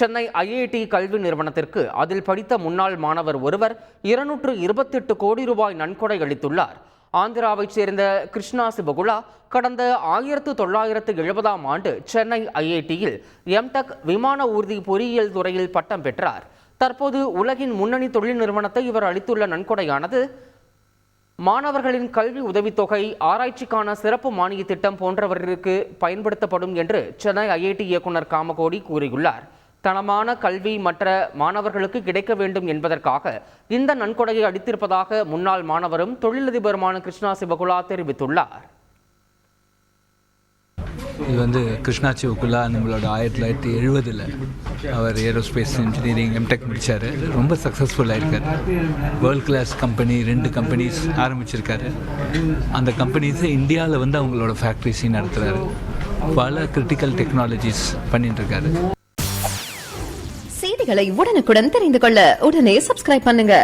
Chennai IIT கல்வி நிறுவனத்திற்கு அதில் படித்த முன்னாள் மாணவர் ஒருவர் 228 கோடி ரூபாய் நன்கொடை அளித்துள்ளார். ஆந்திராவைச் சேர்ந்த கிருஷ்ணா சிவகுலா கடந்த 1970ஆம் ஆண்டு சென்னை ஐஐடியில் எம்டெக் விமான ஊர்தி பொறியியல் துறையில் பட்டம் பெற்றார். தற்போது உலகின் முன்னணி தொழில் நிறுவனத்தை இவர் அளித்துள்ள நன்கொடையானது மாணவர்களின் கல்வி உதவித்தொகை, ஆராய்ச்சிக்கான சிறப்பு மானிய திட்டம் போன்றவற்றிற்கு பயன்படுத்தப்படும் என்று சென்னை ஐஐடி இயக்குனர் காமகோடி கூறியுள்ளார். தரமான கல்வி மற்ற மாணவர்களுக்கு கிடைக்க வேண்டும் என்பதற்காக இந்த நன்கொடையை அளித்திருப்பதாக முன்னாள் மாணவரும் தொழிலதிபருமான கிருஷ்ணா சிவகுலா தெரிவித்துள்ளார். இது கிருஷ்ணா சிவகுலா நம்மளோட 1970 அவர் ஏரோஸ்பேஸ் இன்ஜினியரிங் எம்டெக் முடித்தார். ரொம்ப சக்ஸஸ்ஃபுல்லாக இருக்கார். வேர்ல்ட் கிளாஸ் கம்பெனி 2 கம்பெனிஸ் ஆரம்பிச்சிருக்காரு. அந்த கம்பெனிஸை இந்தியாவில் அவங்களோட ஃபேக்ட்ரிஸையும் நடத்துகிறாரு. பல கிரிட்டிக்கல் டெக்னாலஜிஸ் பண்ணிட்டு இருக்காரு. செய்திகளை உடனுக்குடன் தெரிந்து கொள்ள உடனே சப்ஸ்கிரைப் பண்ணுங்க.